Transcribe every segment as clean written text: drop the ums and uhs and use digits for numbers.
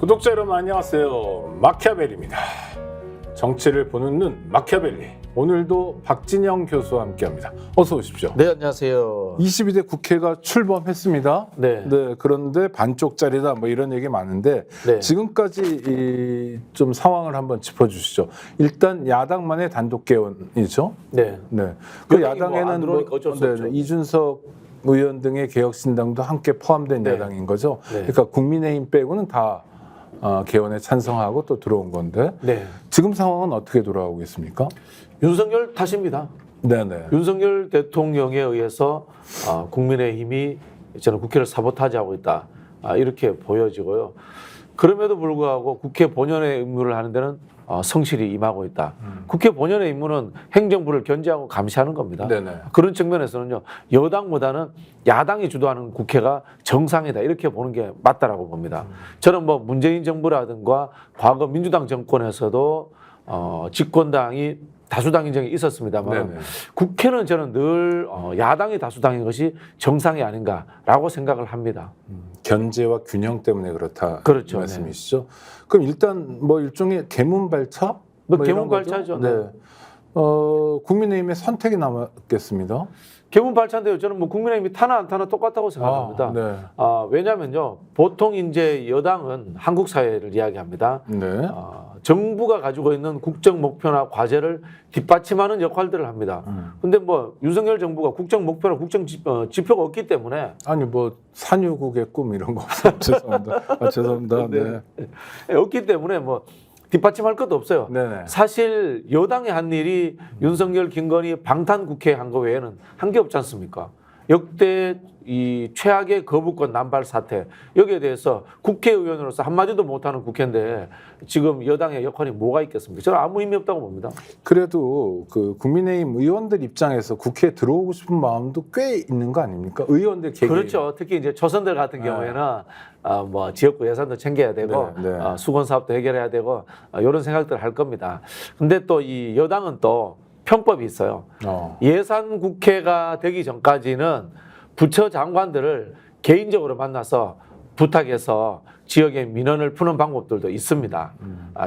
구독자 여러분 안녕하세요. 마키아벨리입니다. 정치를 보는 눈 마키아벨리. 오늘도 박진영 교수와 함께합니다. 어서 오십시오. 네, 안녕하세요. 22대 국회가 출범했습니다. 네. 그런데 반쪽짜리다 뭐 이런 얘기 많은데 네. 지금까지 좀 상황을 한번 짚어주시죠. 일단 야당만의 단독 개헌이죠. 네. 그 여당이 야당에는 안 들어오니까 어쩔 수 없죠. 이준석 의원 등의 개혁신당도 함께 포함된 네. 야당인 거죠. 네. 그러니까 국민의힘 빼고는 다 개헌에 찬성하고 또 들어온 건데 네. 지금 상황은 어떻게 돌아가고 있습니까? 윤석열 탓입니다. 네네. 윤석열 대통령에 의해서 국민의힘이 저는 국회를 사보타지하고 있다. 이렇게 보여지고요. 그럼에도 불구하고 국회 본연의 임무를 하는 데는 성실히 임하고 있다. 국회 본연의 임무는 행정부를 견제하고 감시하는 겁니다. 네네. 그런 측면에서는요, 여당보다는 야당이 주도하는 국회가 정상이다. 이렇게 보는 게 맞다라고 봅니다. 저는 뭐 문재인 정부라든가 과거 민주당 정권에서도 집권당이 다수당 인정이 있었습니다만 네네. 국회는 저는 늘 야당이 다수당인 것이 정상이 아닌가라고 생각을 합니다. 견제와 균형 때문에 그렇다. 그렇죠. 말씀이시죠. 그럼 일단 뭐 일종의 개문발차? 뭐 이런 개문발차죠. 거죠? 네. 국민의힘의 선택이 남았겠습니다. 개문발차인데요. 저는 뭐 국민의힘이 타나 안 타나 똑같다고 생각합니다. 네. 왜냐하면요, 보통 이제 여당은 한국 사회를 이야기합니다. 네. 정부가 가지고 있는 국정 목표나 과제를 뒷받침하는 역할들을 합니다. 근데 뭐 윤석열 정부가 국정 목표나 국정 지표가 없기 때문에 아니 뭐 산유국의 꿈 이런 거 없어요. 죄송합니다. 죄송합니다. 네. 없기 때문에 뭐 뒷받침할 것도 없어요. 네네. 사실 여당이 한 일이 윤석열, 김건희 방탄 국회 한 거 외에는 한 게 없지 않습니까? 역대 이 최악의 거부권 남발 사태, 여기에 대해서 국회의원으로서 한마디도 못하는 국회인데 지금 여당의 역할이 뭐가 있겠습니까? 저는 아무 의미 없다고 봅니다. 그래도 그 국민의힘 의원들 입장에서 국회에 들어오고 싶은 마음도 꽤 있는 거 아닙니까? 의원들 개개인. 그렇죠. 특히 이제 초선들 같은 경우에는 뭐 지역구 예산도 챙겨야 되고 네, 네. 수건 사업도 해결해야 되고 이런 생각들을 할 겁니다. 근데 또 이 여당은 또 편법이 있어요. 예산 국회가 되기 전까지는 부처 장관들을 개인적으로 만나서 부탁해서 지역의 민원을 푸는 방법들도 있습니다.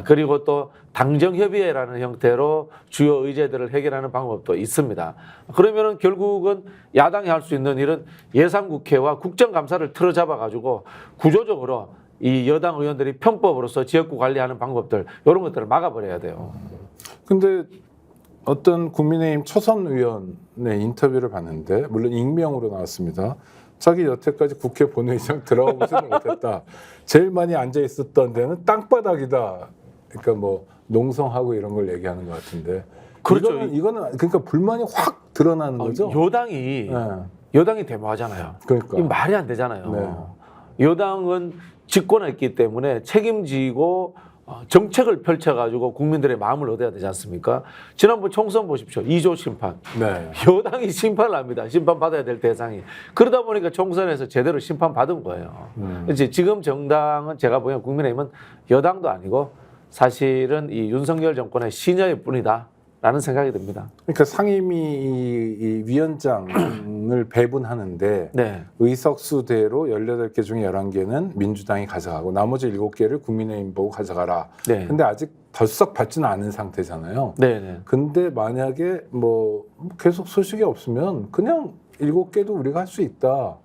그리고 또 당정협의회라는 형태로 주요 의제들을 해결하는 방법도 있습니다. 그러면은 결국은 야당이 할 수 있는 일은 예산국회와 국정감사를 틀어잡아 가지고 구조적으로 이 여당 의원들이 편법으로서 지역구 관리하는 방법들 이런 것들을 막아버려야 돼요. 근데 어떤 국민의힘 초선 의원의 인터뷰를 봤는데 물론 익명으로 나왔습니다. 자기 여태까지 국회 본회의장 들어가보지는 못했다. 제일 많이 앉아 있었던 데는 땅바닥이다. 그러니까 뭐 농성하고 이런 걸 얘기하는 것 같은데. 그렇죠. 이거는 그러니까 불만이 확 드러나는 거죠. 여당이 데모하잖아요. 그러니까. 이 말이 안 되잖아요. 네. 여당은 집권에 있기 때문에 책임지고 정책을 펼쳐가지고 국민들의 마음을 얻어야 되지 않습니까? 지난번 총선 보십시오. 2조 심판. 네. 여당이 심판을 합니다. 심판받아야 될 대상이. 그러다 보니까 총선에서 제대로 심판받은 거예요. 이제 지금 정당은 제가 보기엔 국민의힘은 여당도 아니고 사실은 이 윤석열 정권의 시녀일 뿐이다. 라는 생각이 듭니다. 그러니까 상임위 이 위원장을 배분하는데 네. 의석수대로 18개 중에 11개는 민주당이 가져가고 나머지 7개를 국민의힘 보고 가져가라. 네. 근데 아직 덜썩 받지는 않은 상태잖아요. 네네. 근데 만약에 뭐 계속 소식이 없으면 그냥 7개도 우리가 할 수 있다.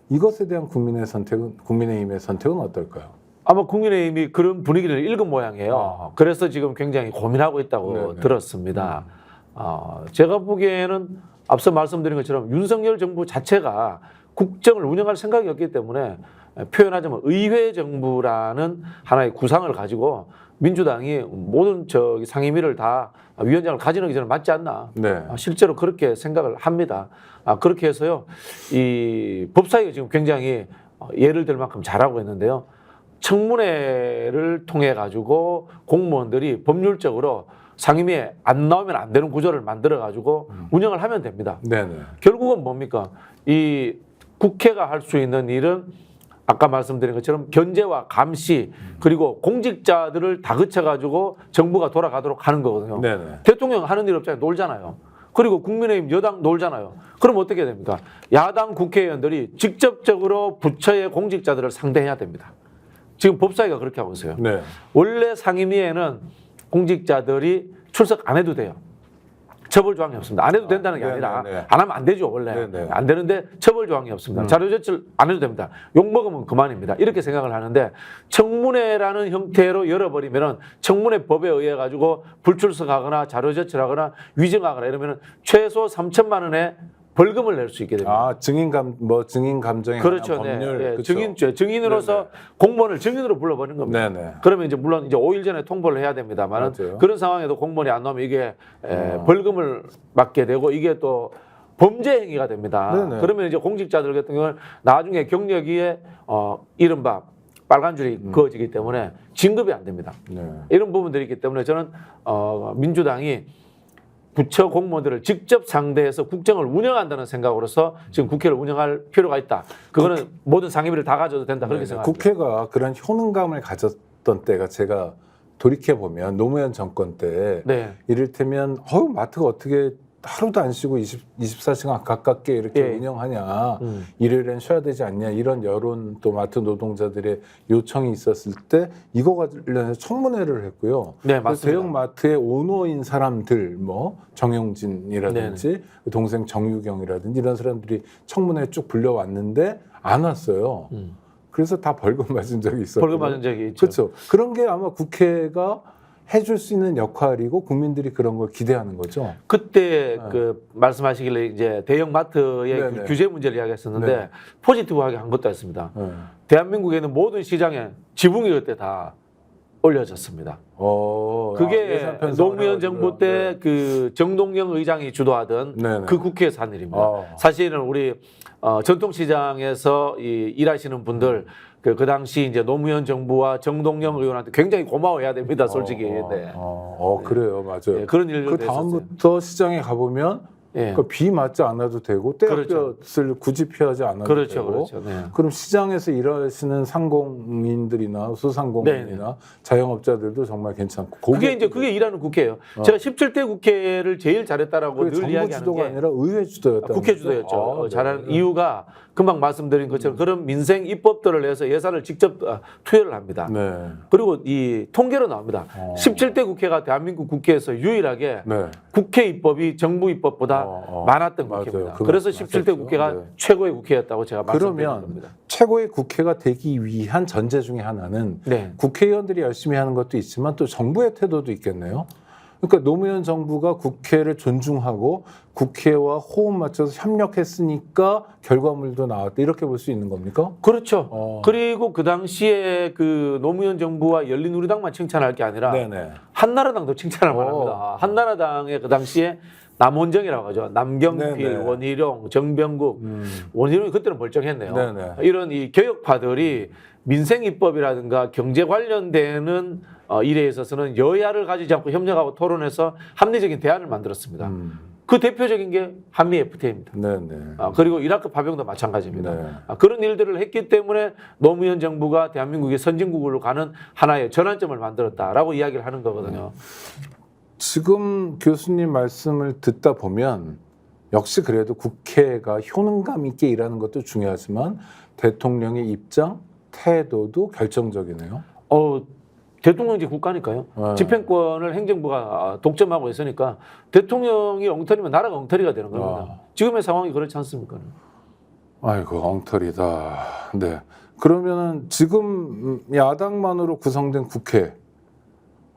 이것에 대한 국민의힘의 선택은 어떨까요? 아마 국민의힘이 그런 분위기를 읽은 모양이에요. 그래서 지금 굉장히 고민하고 있다고 네네. 들었습니다. 제가 보기에는 앞서 말씀드린 것처럼 윤석열 정부 자체가 국정을 운영할 생각이 없기 때문에 표현하자면 의회 정부라는 하나의 구상을 가지고 민주당이 모든 상임위를 다 위원장을 가지는 게 저는 맞지 않나. 네. 실제로 그렇게 생각을 합니다. 그렇게 해서요, 이 법사위가 지금 굉장히 예를 들 만큼 잘하고 있는데요. 청문회를 통해 가지고 공무원들이 법률적으로 상임위에 안 나오면 안 되는 구조를 만들어 가지고 운영을 하면 됩니다. 네네. 결국은 뭡니까? 이 국회가 할 수 있는 일은 아까 말씀드린 것처럼 견제와 감시 그리고 공직자들을 다그쳐 가지고 정부가 돌아가도록 하는 거거든요. 네네. 대통령 하는 일 없잖아요. 놀잖아요. 그리고 국민의힘 여당 놀잖아요. 그럼 어떻게 됩니까? 야당 국회의원들이 직접적으로 부처의 공직자들을 상대해야 됩니다. 지금 법사위가 그렇게 하고 있어요. 네. 원래 상임위에는 공직자들이 출석 안 해도 돼요. 처벌 조항이 없습니다. 안 해도 된다는 게 아니라 네네네. 안 하면 안 되죠 원래. 네네. 안 되는데 처벌 조항이 없습니다. 자료 제출 안 해도 됩니다. 욕 먹으면 그만입니다. 이렇게 생각을 하는데 청문회라는 형태로 열어버리면은 청문회 법에 의해 가지고 불출석하거나 자료 제출하거나 위증하거나 이러면은 최소 3천만 원의 벌금을 낼 수 있게 됩니다. 아 증인 감정에 그렇죠. 관한 법률 네. 그쵸? 증인으로서 네네. 공무원을 증인으로 불러버리는 겁니다. 네네. 그러면 이제 물론 이제 5일 전에 통보를 해야 됩니다만 맞아요. 그런 상황에도 공무원이 안 나오면 이게 벌금을 맞게 되고 이게 또 범죄 행위가 됩니다. 네네. 그러면 이제 공직자들 같은 경우는 나중에 경력위에 이른바 빨간 줄이 그어지기 때문에 진급이 안 됩니다. 네. 이런 부분들이 있기 때문에 저는 민주당이 부처 공무원들을 직접 상대해서 국정을 운영한다는 생각으로서 지금 국회를 운영할 필요가 있다. 그거는 모든 상임위를 다 가져도 된다. 그렇게 네네. 생각합니다. 국회가 그런 효능감을 가졌던 때가 제가 돌이켜 보면 노무현 정권 때 네. 이를테면 마트가 어떻게 하루도 안 쉬고 24시간 가깝게 이렇게 예. 운영하냐, 일요일엔 쉬어야 되지 않냐, 이런 여론 또 마트 노동자들의 요청이 있었을 때 이거 관련해서 청문회를 했고요. 네, 그래서 맞습니다. 대형 마트의 오너인 사람들, 뭐 정영진이라든지 동생 정유경이라든지 이런 사람들이 청문회에 쭉 불려왔는데 안 왔어요. 그래서 다 벌금 맞은 적이 있었고. 벌금 맞은 적이 있죠. 그렇죠. 그런 게 아마 국회가 해줄 수 있는 역할이고 국민들이 그런 걸 기대하는 거죠. 그때 그 말씀하시길래 이제 대형 마트의 네네. 그 규제 문제를 이야기했었는데 네. 포지티브하게 한 것도 했습니다. 네. 대한민국에는 모든 시장에 지붕이 그때 다 올려졌습니다. 그게 예산 편성을 노무현 해가지고요. 정부 때 그 정동영 의장이 주도하던 네네. 그 국회에서 한 일입니다. 사실은 우리 전통시장에서 일하시는 분들 그 당시 이제 노무현 정부와 정동영 의원한테 굉장히 고마워해야 됩니다, 솔직히. 네. 그래요, 맞아요. 네, 그런 일도 그 다음부터 시장에 가보면 예. 비 맞지 않아도 되고 떼약볕을 굳이 피하지 않아도 그렇죠, 되고. 그렇죠. 네. 그럼 시장에서 일하시는 상공인들이나 소상공인이나 자영업자들도 정말 괜찮고. 그게 일하는 국회예요. 제가 17대 국회를 제일 잘했다라고 늘 정부 이야기하는 주도가 게 아니라 의회 주도였다. 국회 주도였죠. 잘하는 이유가 금방 말씀드린 것처럼 그런 민생 입법들을 내서 예산을 직접 투여를 합니다. 네. 그리고 이 통계로 나옵니다. 17대 국회가 대한민국 국회에서 유일하게 네. 국회 입법이 정부 입법보다 많았던 맞아요. 국회입니다. 그건 그래서 17대 맞았죠. 국회가 네. 최고의 국회였다고 제가 말씀드린 그러면 겁니다. 최고의 국회가 되기 위한 전제 중에 하나는 네. 국회의원들이 열심히 하는 것도 있지만 또 정부의 태도도 있겠네요. 그러니까 노무현 정부가 국회를 존중하고 국회와 호흡 맞춰서 협력했으니까 결과물도 나왔다. 이렇게 볼 수 있는 겁니까? 그렇죠. 그리고 그 당시에 그 노무현 정부와 열린우리당만 칭찬할 게 아니라 네네. 한나라당도 칭찬할 만합니다. 한나라당의 그 당시에 남원정이라고 하죠. 남경필, 네네. 원희룡, 정병국. 원희룡이 그때는 멀쩡했네요. 네네. 이런 이 개혁파들이 민생 입법이라든가 경제 관련되는 일에 있어서는 여야를 가지지 않고 협력하고 토론해서 합리적인 대안을 만들었습니다. 그 대표적인 게 한미 FTA입니다. 네네. 그리고 이라크 파병도 마찬가지입니다. 네. 그런 일들을 했기 때문에 노무현 정부가 대한민국의 선진국으로 가는 하나의 전환점을 만들었다라고 이야기를 하는 거거든요. 지금 교수님 말씀을 듣다 보면 역시 그래도 국회가 효능감 있게 일하는 것도 중요하지만 대통령의 입장, 태도도 결정적이네요. 대통령제 국가니까요. 네. 집행권을 행정부가 독점하고 있으니까 대통령이 엉터리면 나라가 엉터리가 되는 겁니다. 지금의 상황이 그렇지 않습니까? 아이고 엉터리다. 네. 그러면은 지금 야당만으로 구성된 국회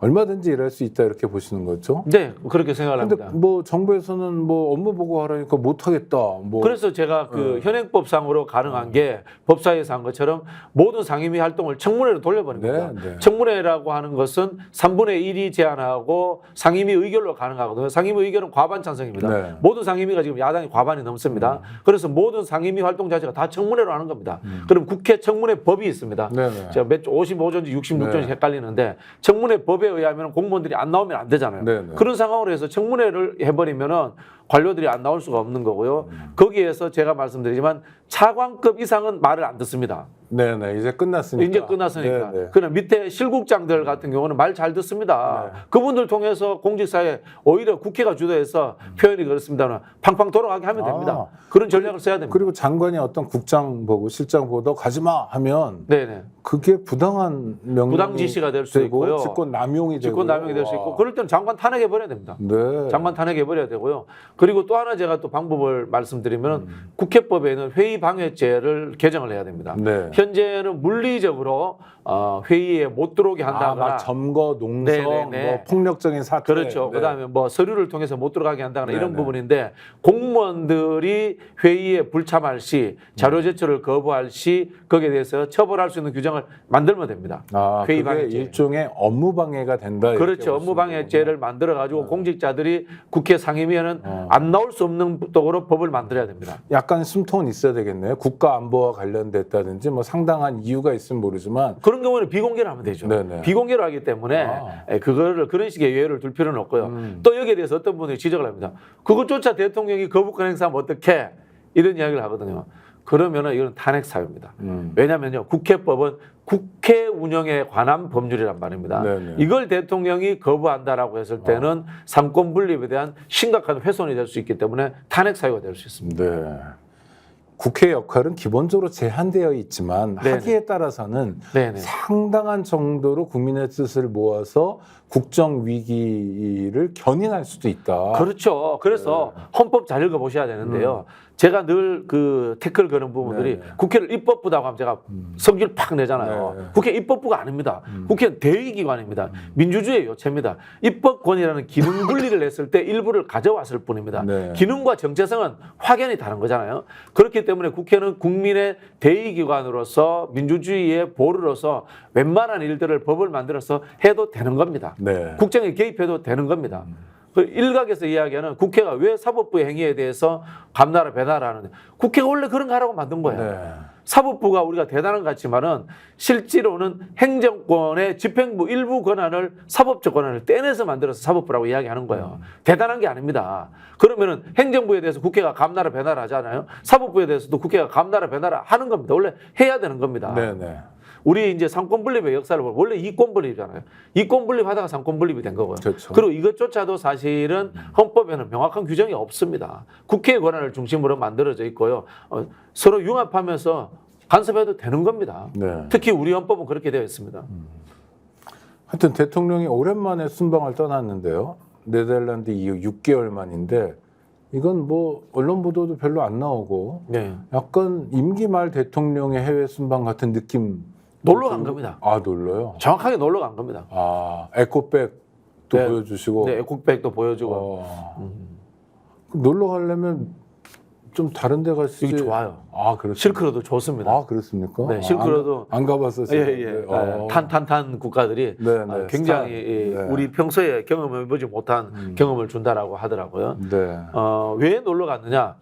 얼마든지 일할 수 있다 이렇게 보시는 거죠? 네, 그렇게 생각을 근데 합니다. 뭐 정부에서는 뭐 업무 보고 하라니까 못 하겠다. 뭐 그래서 제가 그 현행법상으로 가능한 게 법사위에서 한 것처럼 모든 상임위 활동을 청문회로 돌려버린 겁니다. 네. 청문회라고 하는 것은 3분의 1이 제안하고 상임위 의결로 가능하거든요. 상임위 의결은 과반 찬성입니다. 네. 모든 상임위가 지금 야당이 과반이 넘습니다. 그래서 모든 상임위 활동 자체가 다 청문회로 하는 겁니다. 그럼 국회 청문회 법이 있습니다. 네네. 제가 55조인지 66조인지 네. 헷갈리는데 청문회 법에 의하면 공무원들이 안 나오면 안 되잖아요. 네네. 그런 상황으로 해서 청문회를 해버리면은 관료들이 안 나올 수가 없는 거고요. 거기에서 제가 말씀드리지만 차관급 이상은 말을 안 듣습니다. 네네 이제 끝났으니까. 이제 끝났으니까. 네네. 그러나 밑에 실국장들 같은 경우는 말 잘 듣습니다. 네. 그분들 통해서 공직사회 오히려 국회가 주도해서 표현이 그렇습니다만 팡팡 돌아가게 하면 됩니다. 그런 전략을 써야 됩니다. 그리고 장관이 어떤 국장 보고 실장 보고 너 가지마 하면 네네. 그게 부당한 명령 부당 지시가 될 수 있고요. 직권 남용이 되고 직권 남용이 될 수 있고 그럴 때는 장관 탄핵해 버려야 됩니다. 네. 장관 탄핵해 버려야 되고요. 그리고 또 하나 제가 또 방법을 말씀드리면 국회법에는 회의 방해죄를 개정을 해야 됩니다. 네. 현재는 물리적으로 회의에 못 들어오게 한다거나 막 점거, 농성, 네네네. 뭐 폭력적인 사태. 그렇죠. 네. 그다음에 뭐 서류를 통해서 못 들어가게 한다거나 이런 네네. 부분인데 공무원들이 회의에 불참할 시 자료 제출을 거부할 시 거기에 대해서 처벌할 수 있는 규정을 만들면 됩니다. 회의 그게 방해죄. 일종의 업무 방해가 된다. 이렇게 그렇죠. 볼 수 업무 방해죄를 만들어 가지고 공직자들이 국회 상임위에는 어. 안 나올 수 없는 쪽으로 법을 만들어야 됩니다. 약간 숨통은 있어야 되겠네요. 국가 안보와 관련됐다든지 뭐 상당한 이유가 있으면 모르지만 그런 경우는 비공개를 하면 되죠. 네네. 비공개를 하기 때문에 그거를 그런 식의 예외를 둘 필요는 없고요. 또 여기에 대해서 어떤 분들이 지적을 합니다. 그것조차 대통령이 거부권 행사하면 어떻게 이런 이야기를 하거든요. 그러면은 이건 탄핵 사유입니다. 왜냐면요. 국회법은 국회 운영에 관한 법률이란 말입니다. 네네. 이걸 대통령이 거부한다라고 했을 때는 삼권 분립에 대한 심각한 훼손이 될 수 있기 때문에 탄핵 사유가 될 수 있습니다. 네. 국회 역할은 기본적으로 제한되어 있지만 네네. 하기에 따라서는 네네. 상당한 정도로 국민의 뜻을 모아서 국정 위기를 견인할 수도 있다. 그렇죠. 그래서 헌법 잘 읽어보셔야 되는데요. 제가 늘 그 태클 거는 부분들이 네네. 국회를 입법부라고 하면 제가 성질 팍 내잖아요. 네. 국회 입법부가 아닙니다. 국회는 대의기관입니다. 민주주의의 요체입니다. 입법권이라는 기능 분리를 했을 때 일부를 가져왔을 뿐입니다. 네. 기능과 정체성은 확연히 다른 거잖아요. 그렇기 때문에 국회는 국민의 대의기관으로서 민주주의의 보루로서 웬만한 일들을 법을 만들어서 해도 되는 겁니다. 네. 국정에 개입해도 되는 겁니다. 그 일각에서 이야기하는 국회가 왜 사법부의 행위에 대해서 감나라 배나라 하는데 국회가 원래 그런 거 하라고 만든 거예요. 네. 사법부가 우리가 대단한 것 같지만은 실제로는 행정권의 집행부 일부 권한을 사법적 권한을 떼내서 만들어서 사법부라고 이야기하는 거예요. 대단한 게 아닙니다. 그러면은 행정부에 대해서 국회가 감나라 배나라 하잖아요. 사법부에 대해서도 국회가 감나라 배나라 하는 겁니다. 원래 해야 되는 겁니다. 네, 네. 우리 이제 상권 분립의 역사를 보면 원래 이권 분립이잖아요. 이권 분립하다가 상권 분립이 된 거고요. 그렇죠. 그리고 이것조차도 사실은 헌법에는 명확한 규정이 없습니다. 국회의 권한을 중심으로 만들어져 있고요. 서로 융합하면서 간섭해도 되는 겁니다. 네. 특히 우리 헌법은 그렇게 되어 있습니다. 하여튼 대통령이 오랜만에 순방을 떠났는데요. 네덜란드 이후 6개월 만인데 이건 뭐 언론 보도도 별로 안 나오고 네. 약간 임기 말 대통령의 해외 순방 같은 느낌. 놀러 간 겁니다. 아, 놀러요? 정확하게 놀러 간 겁니다. 아, 에코백도 네. 보여주시고. 네, 국백도 보여주고. 놀러 가려면 좀 다른 데 가시지. 여기 좋아요. 아, 그렇습니까? 실크로드 좋습니다. 아, 그렇습니까? 네, 실크로드. 안 가봤었어요. 예. 탄탄탄 국가들이 네, 굉장히 스타. 네. 우리 평소에 경험해보지 못한 경험을 준다라고 하더라고요. 네. 왜 놀러 갔느냐?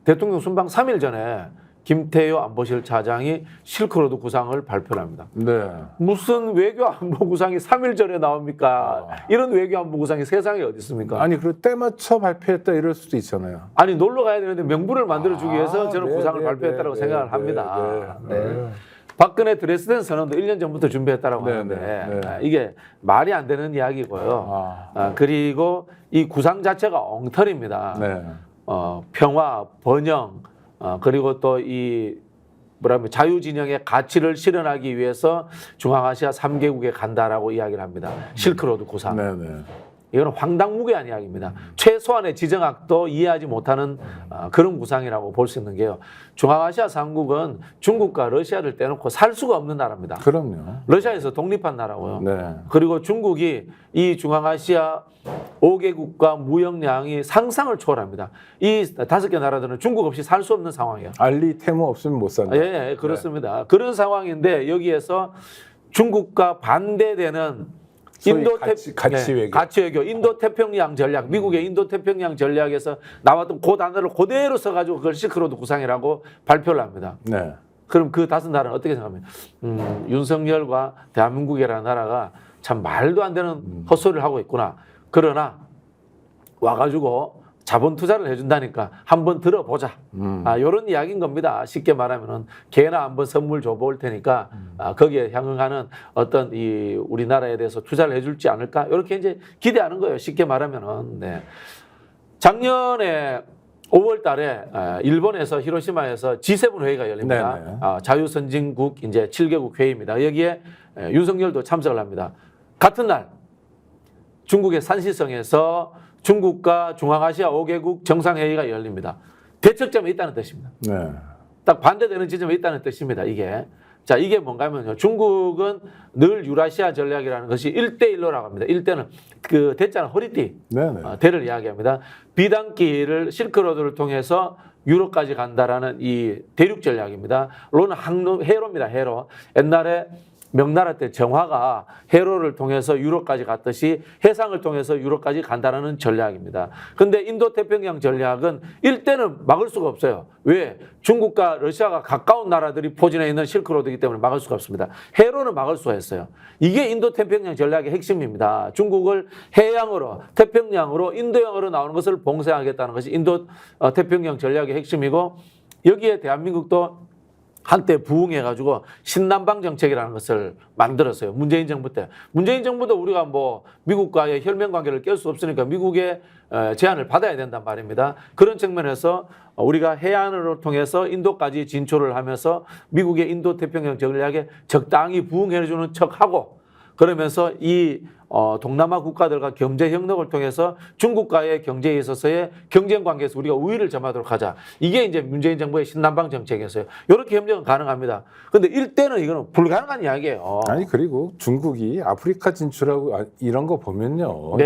대통령 순방 3일 전에 김태효 안보실 차장이 실크로드 구상을 발표합니다. 네. 무슨 외교 안보 구상이 3일 전에 나옵니까? 이런 외교 안보 구상이 세상에 어디 있습니까? 아니, 그리고 때 맞춰 발표했다 이럴 수도 있잖아요. 아니 놀러 가야 되는데 명분을 만들어주기 위해서 저는 네, 구상을 네, 발표했다고 네, 생각을 네, 합니다. 네, 네. 네. 박근혜 드레스덴 선언도 1년 전부터 준비했다고 네, 하는데 네, 네. 이게 말이 안 되는 이야기고요. 그리고 이 구상 자체가 엉터리입니다. 네. 평화, 번영, 그리고 또 이 뭐라면 자유진영의 가치를 실현하기 위해서 중앙아시아 3개국에 간다라고 이야기를 합니다. 실크로드 구상. 네, 네. 이거는 황당무계한 이야기입니다. 최소한의 지정학도 이해하지 못하는 그런 구상이라고 볼 수 있는 게요. 중앙아시아 3국은 중국과 러시아를 떼놓고 살 수가 없는 나라입니다. 그럼요. 러시아에서 독립한 나라고요. 네. 그리고 중국이 이 중앙아시아 5개국과 무역량이 상상을 초월합니다. 이 5개 나라들은 중국 없이 살 수 없는 상황이에요. 알리 테무 없으면 못 산다. 예, 그렇습니다. 그런 상황인데 여기에서 중국과 반대되는 인도 가치 외교. 가치 외교, 인도 태평양 전략, 미국의 인도 태평양 전략에서 나왔던 그 단어를 그대로 써가지고 그걸 실크로드 구상이라고 발표를 합니다. 네. 그럼 그 5나라는 어떻게 생각하면 윤석열과 대한민국이라는 나라가 참 말도 안 되는 헛소리를 하고 있구나. 그러나 와가지고 자본 투자를 해준다니까 한번 들어보자. 이런 이야기인 겁니다. 쉽게 말하면은 걔나 한번 선물 줘볼 테니까 거기에 향응하는 어떤 이 우리나라에 대해서 투자를 해줄지 않을까 이렇게 이제 기대하는 거예요. 쉽게 말하면은. 네. 작년에 5월달에 일본에서 히로시마에서 G7 회의가 열립니다. 자유선진국 이제 7개국 회의입니다. 여기에 윤석열도 참석을 합니다. 같은 날 중국의 산시성에서 중국과 중앙아시아 5개국 정상회의가 열립니다. 대척점에 있다는 뜻입니다. 네. 딱 반대되는 지점에 있다는 뜻입니다. 이게. 자, 이게 뭔가 하면요. 중국은 늘 유라시아 전략이라는 것이 1대1로라고 합니다. 1대는 그 대자는 허리띠, 대를 이야기합니다. 비단길을 실크로드를 통해서 유럽까지 간다라는 이 대륙 전략입니다. 로는 해로입니다. 해로. 옛날에 명나라 때 정화가 해로를 통해서 유럽까지 갔듯이 해상을 통해서 유럽까지 간다는 전략입니다. 근데 인도태평양 전략은 일대는 막을 수가 없어요. 왜? 중국과 러시아가 가까운 나라들이 포진해 있는 실크로드이기 때문에 막을 수가 없습니다. 해로는 막을 수가 있어요. 이게 인도태평양 전략의 핵심입니다. 중국을 해양으로, 태평양으로, 인도양으로 나오는 것을 봉쇄하겠다는 것이 인도태평양 전략의 핵심이고 여기에 대한민국도 한때 부응해가지고 신남방 정책이라는 것을 만들었어요. 문재인 정부 때. 문재인 정부도 우리가 뭐 미국과의 혈맹 관계를 깰 수 없으니까 미국의 제안을 받아야 된단 말입니다. 그런 측면에서 우리가 해안으로 통해서 인도까지 진출을 하면서 미국의 인도 태평양 전략에 적당히 부응해주는 척하고 그러면서 이 동남아 국가들과 경제 협력을 통해서 중국과의 경제에 있어서의 경쟁 관계에서 우리가 우위를 점하도록 하자. 이게 이제 문재인 정부의 신남방 정책이었어요. 이렇게 협력은 가능합니다. 그런데 일대는 이거는 불가능한 이야기예요. 아니 그리고 중국이 아프리카 진출하고 이런 거 보면요.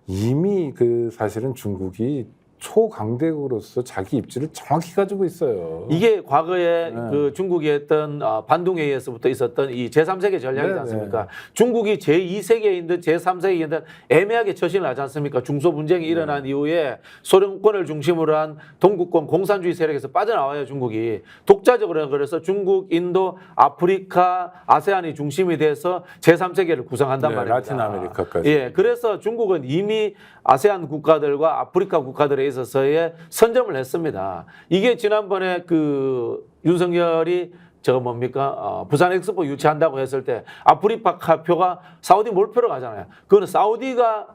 이미 그 사실은 중국이 초강대국으로서 자기 입지를 정확히 가지고 있어요. 이게 과거에 그 중국이 했던 반둥회의에서부터 있었던 이 제3세계 전략이지 않습니까? 중국이 제2세계인 듯 제3세계인 듯 애매하게 처신을 하지 않습니까? 중소 분쟁이 일어난 이후에 소련권을 중심으로 한 동구권 공산주의 세력에서 빠져나와요, 중국이. 독자적으로 그래서 중국, 인도, 아프리카, 아세안이 중심이 돼서 제3세계를 구성한단 말입니다. 라틴 아메리카까지. 예, 그래서 중국은 이미 아세안 국가들과 아프리카 국가들에 있어서의 선점을 했습니다. 이게 지난번에 그 윤석열이 저거 뭡니까? 부산 엑스포 유치한다고 했을 때 아프리카 표가 사우디 몰표로 가잖아요. 그거는 사우디가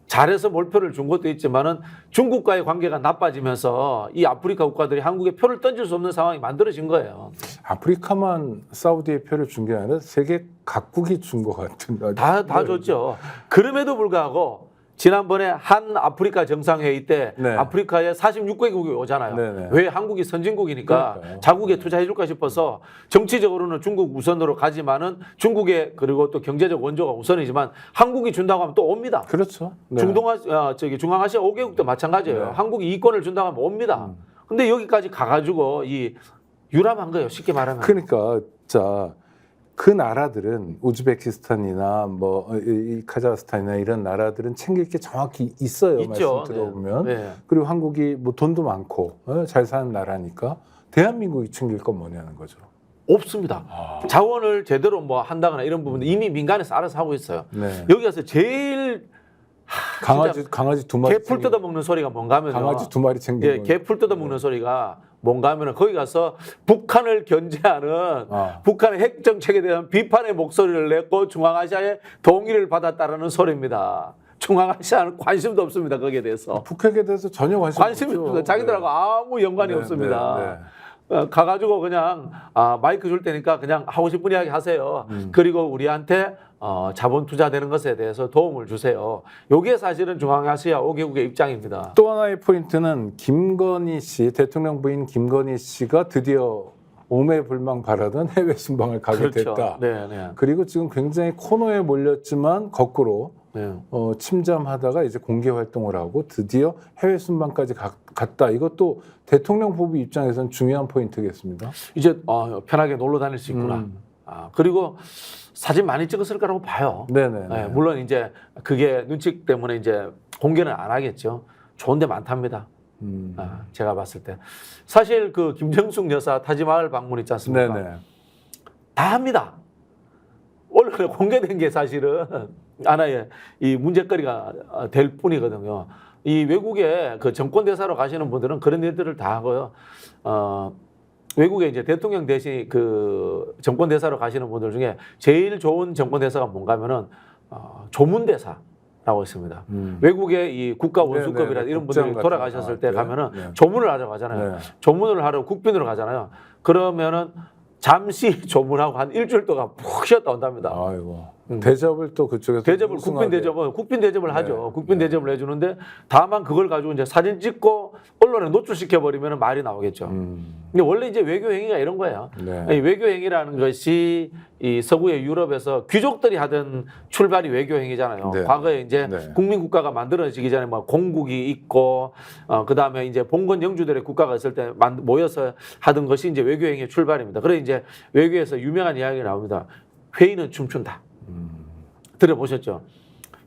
잘해서 몰표를 준 것도 있지만은 중국과의 관계가 나빠지면서 이 아프리카 국가들이 한국에 표를 던질 수 없는 상황이 만들어진 거예요. 아프리카만 사우디의 표를 준 게 아니라 세계 각국이 준 것 같은. 다 줬죠. 그럼에도 불구하고 지난번에 한 아프리카 정상회의 때 아프리카에 46개국이 오잖아요. 왜? 한국이 선진국이니까 자국에 투자해줄까 싶어서 정치적으로는 중국 우선으로 가지만은 중국에 그리고 또 경제적 원조가 우선이지만 한국이 준다고 하면 또 옵니다. 그렇죠. 중앙아시아 5개국도 마찬가지예요. 한국이 이권을 준다고 하면 옵니다. 근데 여기까지 가가지고 이 유람한 거예요. 쉽게 말하면. 그러니까 그 나라들은 우즈베키스탄이나 뭐 카자흐스탄이나 이런 나라들은 챙길 게 정확히 있어요. 있죠. 말씀 들어보면. 그리고 한국이 뭐 돈도 많고 잘 사는 나라니까 대한민국이 챙길 건 뭐냐는 거죠. 없습니다. 자원을 제대로 뭐 한다거나 이런 부분은 이미 민간에서 알아서 하고 있어요. 여기 가서 제일 강아지 두 마리 개풀 뜯어먹는 소리가 뭔가 하면 강아지 두 마리 챙기는 개풀 뜯어먹는 소리가 뭔가 하면은 거기 가서 북한을 견제하는 북한의 핵 정책에 대한 비판의 목소리를 냈고 중앙아시아의 동의를 받았다라는 소리입니다. 중앙아시아는 관심도 없습니다. 거기에 대해서. 북핵에 대해서 전혀 관심이 없습니다. 자기들하고 아무 연관이 없습니다. 가가지고 그냥 마이크 줄 테니까 그냥 하고 싶은 이야기 하세요. 그리고 우리한테 자본 투자되는 것에 대해서 도움을 주세요. 이게 사실은 중앙아시아 5개국의 입장입니다. 또 하나의 포인트는 김건희 씨, 대통령 부인 김건희 씨가 드디어 오매불망 바라던 해외 순방을 가게 됐다. 그리고 지금 굉장히 코너에 몰렸지만 거꾸로 침잠하다가 이제 공개 활동을 하고 드디어 해외 순방까지 갔다. 이것도 대통령 후보 입장에서는 중요한 포인트겠습니다. 이제 편하게 놀러 다닐 수 있구나. 그리고 사진 많이 찍었을 거라고 봐요. 물론 이제 그게 눈치 때문에 이제 공개는 안 하겠죠. 좋은 데 많답니다. 제가 봤을 때. 사실 그 김정숙 여사 타지마을 방문 있지 않습니까? 다 합니다. 원래 공개된 게 사실은 하나의 이 문제거리가 될 뿐이거든요. 이 외국에 그 정권 대사로 가시는 분들은 그런 일들을 다 하고요. 외국에 이제 대통령 대신 그 정권 대사로 가시는 분들 중에 제일 좋은 정권 대사가 뭔가면은 조문 대사라고 있습니다. 외국의 이 국가 원수급이라 이런 분들이 돌아가셨을 때 가면은 조문을 하러 가잖아요. 조문을 하러 국빈으로 가잖아요. 그러면은 잠시 조문하고 한 일주일 동안 푹 쉬었다 온답니다. 아이고. 대접을 또 그쪽에서 대접을 국빈 대접을 하죠. 국빈 대접을 해주는데 다만 그걸 가지고 이제 사진 찍고 언론에 노출시켜 버리면 말이 나오겠죠. 근데 원래 이제 외교 행위가 이런 거예요. 이 외교 행위라는 것이 이 서구의 유럽에서 귀족들이 하던 출발이 외교 행위잖아요. 과거에 이제 국민 국가가 만들어지기 전에 뭐 공국이 있고 그 다음에 이제 봉건 영주들의 국가가 있을 때 모여서 하던 것이 이제 외교 행위의 출발입니다. 그래 이제 외교에서 유명한 이야기가 나옵니다. 회의는 춤춘다. 들어보셨죠?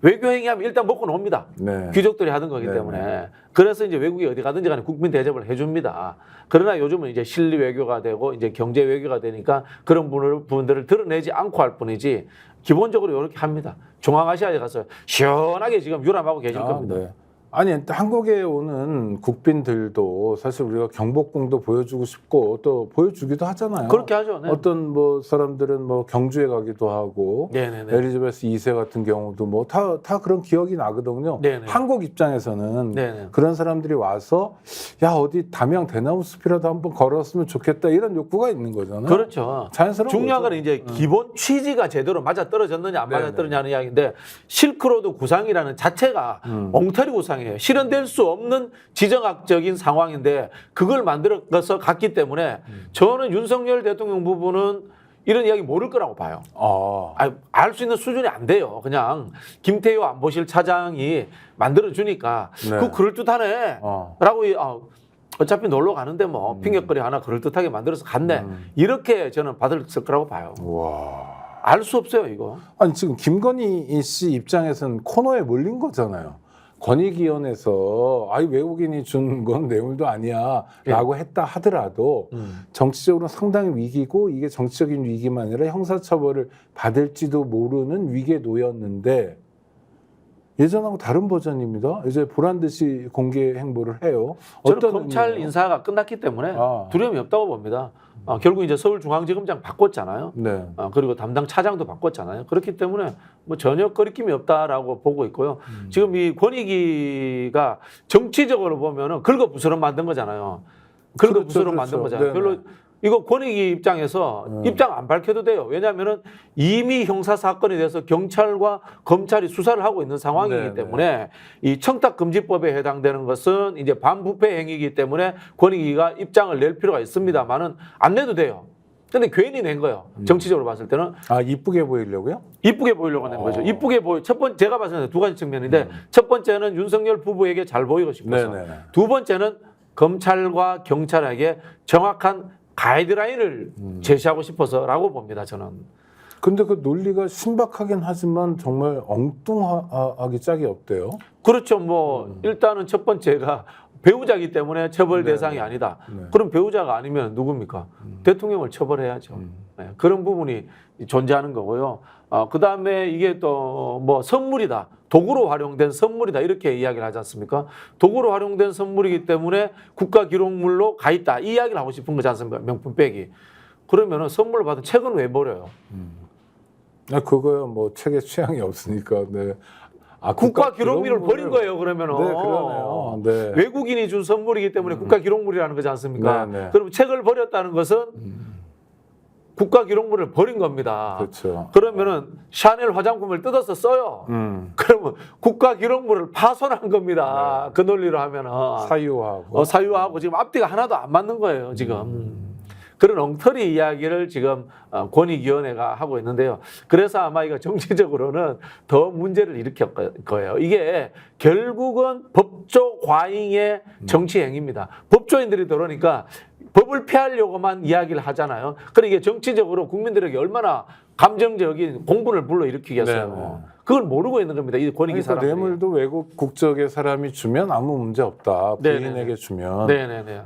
외교 행위하면 일단 먹고 놉니다. 귀족들이 하던 거기 때문에. 그래서 이제 외국이 어디 가든지 간에 국민 대접을 해줍니다. 그러나 요즘은 이제 실리 외교가 되고 이제 경제 외교가 되니까 그런 부분들을 드러내지 않고 할 뿐이지 기본적으로 이렇게 합니다. 중앙아시아에 가서 시원하게 지금 유람하고 계실 겁니다. 아니 한국에 오는 국빈들도 사실 우리가 경복궁도 보여주고 싶고 또 보여주기도 하잖아요. 그렇게 하죠. 어떤 뭐 사람들은 뭐 경주에 가기도 하고 엘리자베스 2세 같은 경우도 뭐 다 그런 기억이 나거든요. 한국 입장에서는 그런 사람들이 와서 야 어디 담양 대나무 숲이라도 한번 걸었으면 좋겠다 이런 욕구가 있는 거잖아요. 그렇죠. 자연스러운 중요한 거죠. 건 이제 기본 취지가 제대로 맞아 떨어졌느냐 안 맞아 떨어졌냐는 이야기인데 실크로드 구상이라는 자체가 엉터리 구상이에요. 실현될 수 없는 지정학적인 상황인데 그걸 만들어서 갔기 때문에 저는 윤석열 대통령 부부는 이런 이야기 모를 거라고 봐요. 알 수 있는 수준이 안 돼요. 그냥 김태효 안보실 차장이 만들어주니까 그거 그럴듯하네 라고 어차피 놀러 가는데 뭐 핑계거리 하나 그럴듯하게 만들어서 갔네. 이렇게 저는 받았을 거라고 봐요. 알 수 없어요 이거. 아니 지금 김건희 씨 입장에서는 코너에 몰린 거잖아요. 권익위원회에서 외국인이 준 건 뇌물도 아니야 라고 했다 하더라도 정치적으로 상당히 위기고 이게 정치적인 위기만 아니라 형사처벌을 받을지도 모르는 위기에 놓였는데 예전하고 다른 버전입니다. 이제 보란듯이 공개 행보를 해요. 저는 검찰 인사가 끝났기 때문에 두려움이 없다고 봅니다. 결국 이제 서울중앙지검장 바꿨잖아요. 그리고 담당 차장도 바꿨잖아요. 그렇기 때문에 뭐 전혀 거리낌이 없다라고 보고 있고요. 지금 이 권익위가 정치적으로 보면은 긁어부스럼 만든 거잖아요. 긁어부스럼 만든 거잖아요. 별로 이거 권익위 입장에서 입장 안 밝혀도 돼요. 왜냐하면은 이미 형사 사건에 대해서 경찰과 검찰이 수사를 하고 있는 상황이기 때문에 이 청탁금지법에 해당되는 것은 이제 반부패 행위이기 때문에 권익위가 입장을 낼 필요가 있습니다만은 안 내도 돼요. 근데 괜히 낸 거예요. 정치적으로 봤을 때는. 이쁘게 보이려고요? 이쁘게 보이려고 낸 거죠. 이쁘게 제가 봤을 때 두 가지 측면인데 첫 번째는 윤석열 부부에게 잘 보이고 싶어서. 두 번째는 검찰과 경찰에게 정확한 가이드라인을 제시하고 싶어서라고 봅니다. 저는. 근데 그 논리가 신박하긴 하지만 정말 엉뚱하기 짝이 없대요. 그렇죠. 뭐 일단은 첫 번째가 배우자이기 때문에 처벌 대상이 아니다. 그럼 배우자가 아니면 누굽니까? 대통령을 처벌해야죠. 그런 부분이 존재하는 거고요. 그 다음에 이게 또 뭐 선물이다. 도구로 활용된 선물이다. 이렇게 이야기를 하지 않습니까? 도구로 활용된 선물이기 때문에 국가기록물로 가 있다. 이 이야기를 하고 싶은 거지 않습니까? 명품백이. 그러면은 선물을 받은 책은 왜 버려요? 그거야 뭐 책에 취향이 없으니까. 국가기록물을 버린 거예요. 그러면은. 그러네요. 외국인이 준 선물이기 때문에 국가기록물이라는 거지 않습니까? 그럼 책을 버렸다는 것은 국가기록물을 버린 겁니다. 그렇죠. 그러면은 샤넬 화장품을 뜯어서 써요. 그러면 국가기록물을 파손한 겁니다. 그 논리로 하면은 사유화하고. 사유화하고 지금 앞뒤가 하나도 안 맞는 거예요. 지금. 그런 엉터리 이야기를 지금 권익위원회가 하고 있는데요. 그래서 아마 이거 정치적으로는 더 문제를 일으킬 거예요. 이게 결국은 법조 과잉의 정치 행위입니다. 법조인들이 들어오니까 법을 피하려고만 이야기를 하잖아요. 그러니까 이게 정치적으로 국민들에게 얼마나 감정적인 공분을 불러일으키겠어요. 그걸 모르고 있는 겁니다. 이 권익위 사람들이. 뇌물도 외국 국적의 사람이 주면 아무 문제 없다. 부인에게 주면.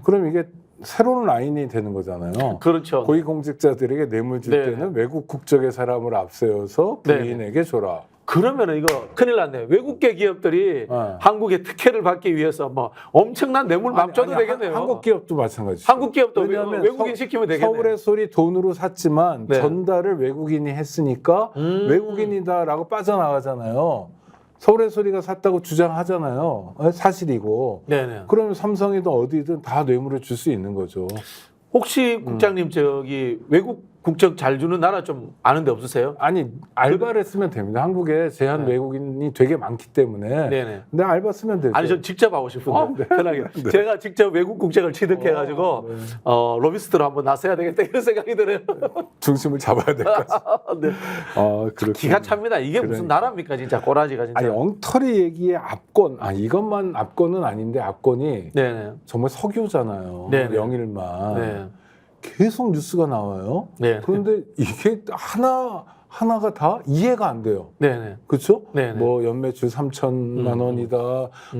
그럼 이게 새로운 라인이 되는 거잖아요. 그렇죠. 고위공직자들에게 뇌물 줄 때는 외국 국적의 사람을 앞세워서 부인에게 줘라. 그러면은 이거 큰일 났네. 외국계 기업들이 한국의 특혜를 받기 위해서 뭐 엄청난 뇌물 맘줘도 되겠네요. 한국 기업도 마찬가지. 한국 기업도 왜냐하면 외국인 시키면 되겠네. 서울의 소리 돈으로 샀지만 네. 전달을 외국인이 했으니까 외국인이다라고 빠져나가잖아요. 서울의 소리가 샀다고 주장하잖아요. 사실이고. 네네. 그러면 삼성이든 어디든 다 뇌물을 줄 수 있는 거죠. 혹시 국장님 저기 외국 국적 잘 주는 나라 좀 아는 데 없으세요? 아니 알바를 쓰면 됩니다. 한국에 제한 네. 외국인이 되게 많기 때문에. 네네. 근데 알바 쓰면 되죠. 아니 전 직접 하고 싶은데 편하게. 제가 직접 외국 국적을 취득해가지고 로비스트로 한번 나서야 되겠다 이런 생각이 들어요. 중심을 잡아야 될 것 같아요. 네. 그렇군요. 기가 찹니다. 이게 무슨 그러니까. 나라입니까 진짜 꼬라지가 진짜. 아니 엉터리 얘기의 압권, 이것만 압권은 아닌데 압권이 네네. 정말 석유잖아요. 네네. 영일만 네. 계속 뉴스가 나와요. 네. 그런데 이게 하나가 다 이해가 안 돼요. 네네. 그렇죠? 네네. 뭐 연매출 3천만 원이다.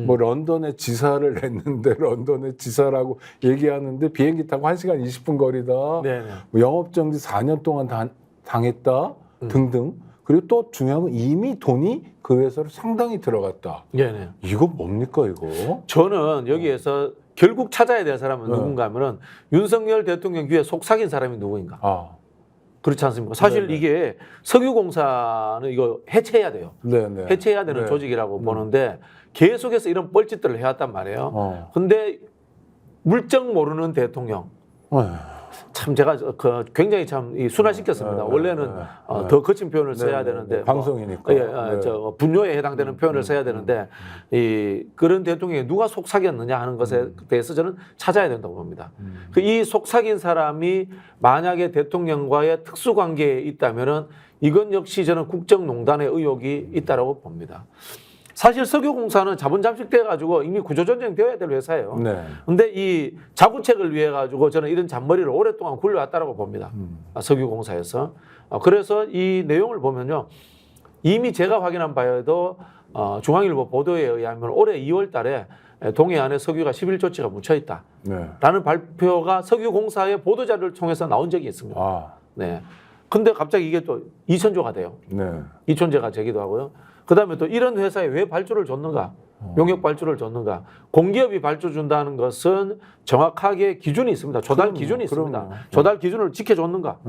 뭐 런던에 지사를 했는데 런던에 지사라고 얘기하는데 비행기 타고 1시간 20분 거리다. 네네. 뭐 영업정지 4년 동안 당했다. 등등. 그리고 또 중요한 건 이미 돈이 그 회사로 상당히 들어갔다. 네네. 이거 뭡니까 이거? 저는 여기에서 결국 찾아야 될 사람은 누군가 하면은 윤석열 대통령 귀에 속삭인 사람이 누구인가? 그렇지 않습니까? 사실 네네. 이게 석유공사는 이거 해체해야 돼요. 네네. 해체해야 되는 네. 조직이라고 보는데 계속해서 이런 뻘짓들을 해왔단 말이에요. 근데 물정 모르는 대통령. 참 제가 굉장히 참 순화시켰습니다. 원래는 더 거친 표현을 써야 되는데 방송이니까 분뇨에 해당되는 표현을 써야 되는데 그런 대통령이 누가 속삭였느냐 하는 것에 대해서 저는 찾아야 된다고 봅니다. 이 속삭인 사람이 만약에 대통령과의 특수관계에 있다면은 이건 역시 저는 국정농단의 의혹이 있다라고 봅니다. 사실 석유공사는 자본 잠식돼 가지고 이미 구조조정이 되어야 될 회사예요. 그런데 이 자구책을 위해 가지고 저는 이런 잔머리를 오랫동안 굴려왔다라고 봅니다. 석유공사에서. 그래서 이 내용을 보면요. 이미 제가 확인한 바에도 중앙일보 보도에 의하면 올해 2월 달에 동해안에 석유가 11조치가 묻혀 있다. 라는 발표가 석유공사의 보도자료를 통해서 나온 적이 있습니다. 네. 근데 갑자기 이게 또 2천조가 돼요. 2천조가 되기도 하고요. 그다음에 또 이런 회사에 왜 발주를 줬는가? 용역 발주를 줬는가? 공기업이 발주 준다는 것은 정확하게 기준이 있습니다. 조달 기준이 있습니다. 조달 기준을 지켜줬는가?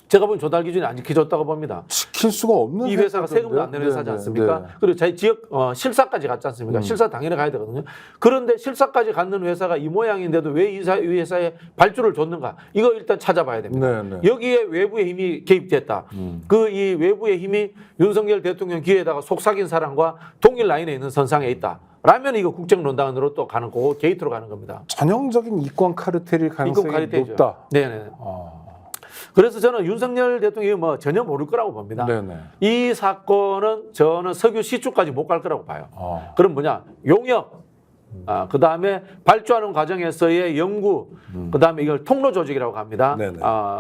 제가 보기엔 조달 기준이 안 지켜줬다고 봅니다. 지킬 수가 없는 이 회사가 세금도 안 내는 회사지 않습니까? 그리고 자기 지역 실사까지 갔지 않습니까? 실사 당연히 가야 되거든요. 그런데 실사까지 갖는 회사가 이 모양인데도 왜 이 회사에 발주를 줬는가? 이거 일단 찾아봐야 됩니다. 여기에 외부의 힘이 개입됐다. 그 이 외부의 힘이 윤석열 대통령 귀에다가 속삭인 사람과 동일 라인에 있는 선상에 있다. 라면 이거 국정농단으로 또 가는 거고 게이트로 가는 겁니다. 전형적인 이권 카르텔일 가능성이 높다. 네네. 그래서 저는 윤석열 대통령이 뭐 전혀 모를 거라고 봅니다. 이 사건은 저는 석유 시추까지 못 갈 거라고 봐요. 그럼 뭐냐? 용역, 그 다음에 발주하는 과정에서의 연구, 그 다음에 이걸 통로 조직이라고 합니다.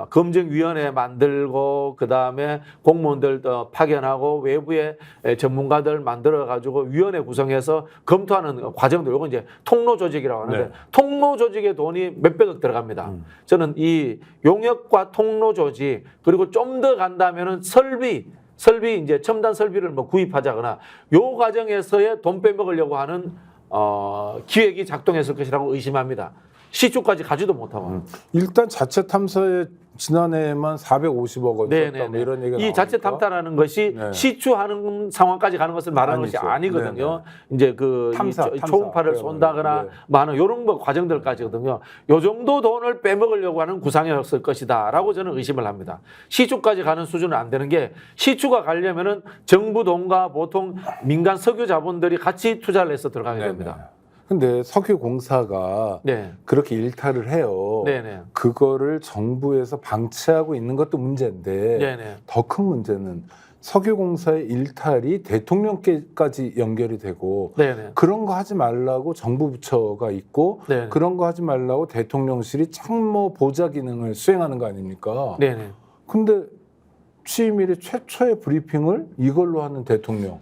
검증위원회 만들고, 그 다음에 공무원들 파견하고, 외부의 전문가들 만들어가지고 위원회 구성해서 검토하는 과정들, 이건 이제 통로 조직이라고 하는데, 통로 조직의 돈이 몇백억 들어갑니다. 저는 이 용역과 통로 조직, 그리고 좀 더 간다면은 설비 이제 첨단 설비를 뭐 구입하자거나, 요 과정에서의 돈 빼먹으려고 하는 기획이 작동했을 것이라고 의심합니다. 시추까지 가지도 못하고. 일단 자체 탐사에 지난해에만 450억 원 썼다 뭐 이런 얘기가 이 자체 탐사라는 것이 시추하는 상황까지 가는 것을 말하는 것이 아니거든요. 이제 그 초음파를 쏜다거나 뭐 하는 이런 뭐 과정들까지거든요. 요 정도 돈을 빼먹으려고 하는 구상이었을 것이다라고 저는 의심을 합니다. 시추까지 가는 수준은 안 되는 게, 시추가 가려면은 정부 돈과 보통 민간 석유 자본들이 같이 투자를 해서 들어가게 됩니다. 근데 석유공사가 그렇게 일탈을 해요. 그거를 정부에서 방치하고 있는 것도 문제인데 더 큰 문제는 석유공사의 일탈이 대통령께까지 연결이 되고 그런 거 하지 말라고 정부 부처가 있고 그런 거 하지 말라고 대통령실이 참모 보좌 기능을 수행하는 거 아닙니까? 근데 취임일에 최초의 브리핑을 이걸로 하는 대통령.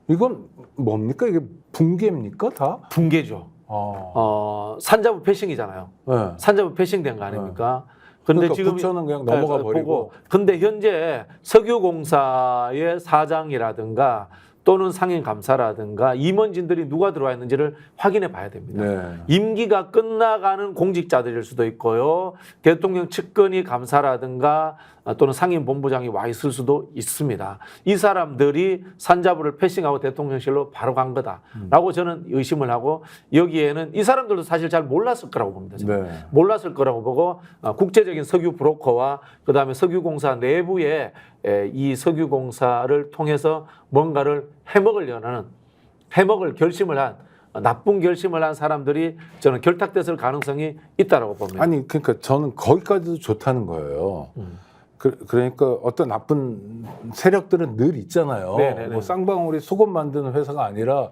이건 뭡니까? 이게 붕괴입니까? 다? 붕괴죠. 산자부 패싱이잖아요. 산자부 패싱된 거 아닙니까? 근데 그러니까 지금 부처는 그냥 넘어가 버리고. 근데 현재 석유공사의 사장이라든가 또는 상임감사라든가 임원진들이 누가 들어와 있는지를 확인해 봐야 됩니다. 네. 임기가 끝나가는 공직자들일 수도 있고요. 대통령 측근이 감사라든가 또는 상임본부장이 와 있을 수도 있습니다. 이 사람들이 산자부를 패싱하고 대통령실로 바로 간 거다라고 저는 의심을 하고 여기에는 이 사람들도 사실 잘 몰랐을 거라고 봅니다. 저는. 네. 몰랐을 거라고 보고 국제적인 석유 브로커와 그다음에 석유공사 내부에 이 석유공사를 통해서 뭔가를 해먹을 결심을 한 나쁜 결심을 한 사람들이 저는 결탁됐을 가능성이 있다라고 봅니다. 아니 그러니까 저는 거기까지도 좋다는 거예요. 그러니까 어떤 나쁜 세력들은 늘 있잖아요. 네네네. 뭐 쌍방울이 속옷 만드는 회사가 아니라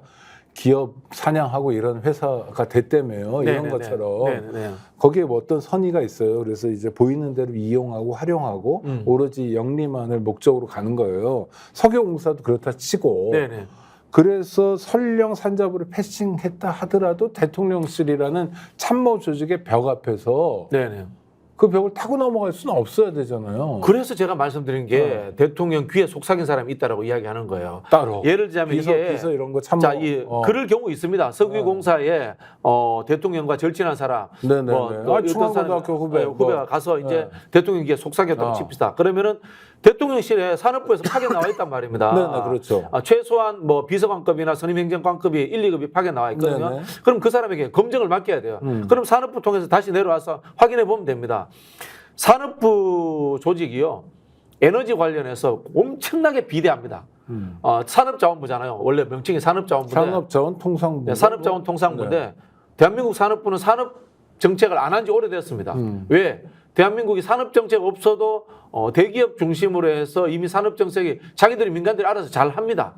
기업 사냥하고 이런 회사가 됐다며요. 이런 네네네. 것처럼 네네네. 거기에 뭐 어떤 선의가 있어요. 그래서 이제 보이는 대로 이용하고 활용하고 오로지 영리만을 목적으로 가는 거예요. 석유공사도 그렇다 치고. 네네. 그래서 설령 산자부를 패싱했다 하더라도 대통령실이라는 참모 조직의 벽 앞에서 네네. 그 벽을 타고 넘어갈 수는 없어야 되잖아요. 그래서 제가 말씀드린 게 대통령 귀에 속삭인 사람이 있다라고 이야기하는 거예요. 따로. 예를 들자면 이게 비서 이런 거 참모. 자, 그럴 경우 있습니다. 석유공사에 대통령과 절친한 사람, 네네네. 어떤 중앙고등학교 후배가 가서 이제 대통령 귀에 속삭였다고 어. 칩시다. 그러면은 대통령실에 산업부에서 파견 나와 있단 말입니다. 네네, 그렇죠. 최소한 뭐 비서관급이나 선임행정관급이 1, 2급이 파견 나와 있거든요. 네네. 그럼 그 사람에게 검증을 맡겨야 돼요. 그럼 산업부 통해서 다시 내려와서 확인해 보면 됩니다. 산업부 조직이요. 에너지 관련해서 엄청나게 비대합니다. 산업자원부잖아요. 원래 명칭이 산업자원부인데. 산업자원통상부. 네, 산업자원통상부인데 네. 대한민국 산업부는 산업 정책을 안 한 지 오래됐습니다. 왜? 대한민국이 산업 정책 없어도 대기업 중심으로 해서 이미 산업 정책이 자기들이 민간들이 알아서 잘 합니다.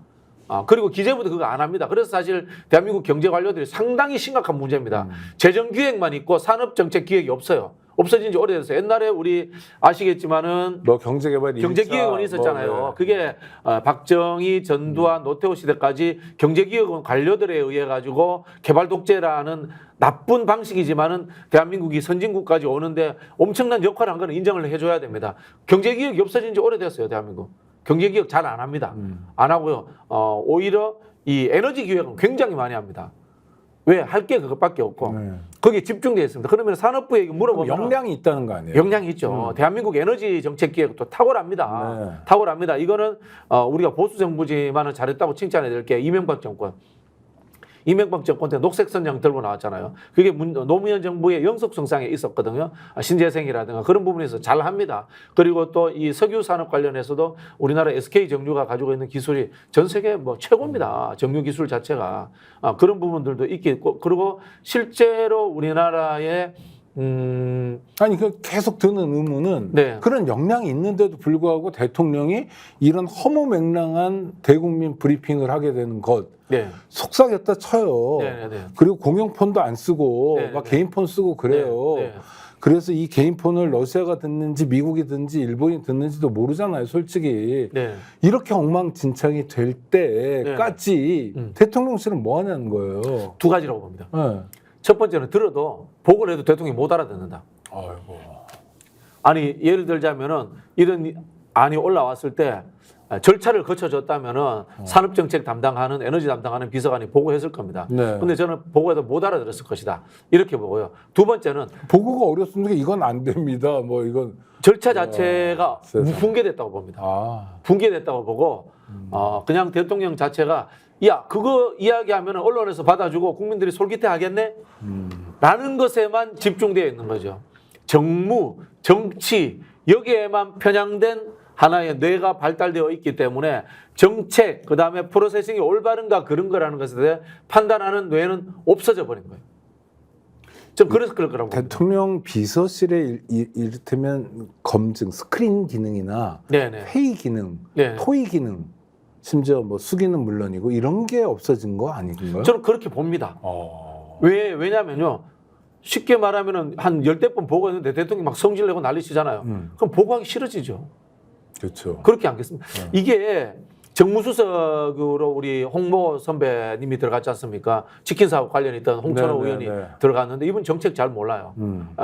그리고 기재부도 그거 안 합니다. 그래서 사실 대한민국 경제 관료들이 상당히 심각한 문제입니다. 재정 기획만 있고 산업 정책 기획이 없어요. 없어진 지 오래됐어요. 옛날에 우리 아시겠지만은 뭐 경제개발 경제기획원이 있었잖아요. 뭐, 네. 그게 박정희, 전두환, 노태우 시대까지 경제기획원 관료들에 의해 가지고 개발 독재라는 나쁜 방식이지만은 대한민국이 선진국까지 오는데 엄청난 역할을 한 거는 인정을 해줘야 됩니다. 경제기획이 없어진 지 오래됐어요, 대한민국. 경제기획 잘 안 합니다. 안 하고요. 오히려 이 에너지 기획은 굉장히 많이 합니다. 왜? 할 게 그것밖에 없고 거기에 집중되어 있습니다. 그러면 산업부에게 물어보면 역량이 있다는 거 아니에요? 역량이 있죠. 대한민국 에너지 정책 기획도 탁월합니다. 네. 탁월합니다. 이거는 우리가 보수 정부지만은 잘했다고 칭찬해 드릴게요. 이명박 정권. 이명박 정권 때 녹색 선장 들고 나왔잖아요. 그게 노무현 정부의 영속성상에 있었거든요. 신재생이라든가 그런 부분에서 잘 합니다. 그리고 또 이 석유 산업 관련해서도 우리나라 SK 정유가 가지고 있는 기술이 전 세계 뭐 최고입니다. 정유 기술 자체가. 그런 부분들도 있겠고, 그리고 실제로 우리나라의 아니 그 계속 드는 의문은 네. 그런 역량이 있는데도 불구하고 대통령이 이런 허무맹랑한 대국민 브리핑을 하게 되는 것 네. 속삭였다 쳐요. 네, 네. 그리고 공용폰도 안 쓰고 네, 막 네. 개인 폰 쓰고 그래요. 네, 네. 그래서 이 개인 폰을 러시아가 듣는지 미국이 듣는지 일본이 듣는지도 모르잖아요, 솔직히. 네. 이렇게 엉망진창이 될 때까지 대통령실은 뭐 하냐는 거예요. 두 가지라고 봅니다. 네. 첫 번째는 들어도 보고를 해도 대통령이 못 알아듣는다. 아이고. 아니 예를 들자면은 이런 안이 올라왔을 때 절차를 거쳐줬다면은 산업정책 담당하는 에너지 담당하는 비서관이 보고했을 겁니다. 네. 근데 저는 보고해도 못 알아들었을 것이다. 이렇게 보고요. 두 번째는 보고가 어렵습니까? 이건 안 됩니다. 뭐 이건 절차 자체가 세상에. 붕괴됐다고 봅니다. 붕괴됐다고 보고 그냥 대통령 자체가 야 그거 이야기하면 언론에서 받아주고 국민들이 솔깃해 하겠네? 라는 것에만 집중되어 있는 거죠. 정무, 정치 여기에만 편향된 하나의 뇌가 발달되어 있기 때문에 정책 그다음에 프로세싱이 올바른가 그런 거라는 것에 대해 판단하는 뇌는 없어져 버린 거예요. 좀 그래서 그럴 거라고 봅니다. 대통령 비서실에 이를테면 검증, 스크린 기능이나 네네. 회의 기능, 네. 토의 기능, 심지어 뭐 수기는 물론이고 이런 게 없어진 거 아닌가요? 저는 그렇게 봅니다. 왜냐면요. 쉽게 말하면은 한 10대 번 보고했는데 대통령이 막 성질 내고 난리치잖아요. 그럼 보고하기 싫어지죠. 그렇죠. 그렇게 않겠습니까? 이게 정무수석으로 우리 홍모 선배님이 들어갔지 않습니까? 치킨 사업 관련 있던 홍천호 네, 의원이 네. 들어갔는데 이분 정책 잘 몰라요.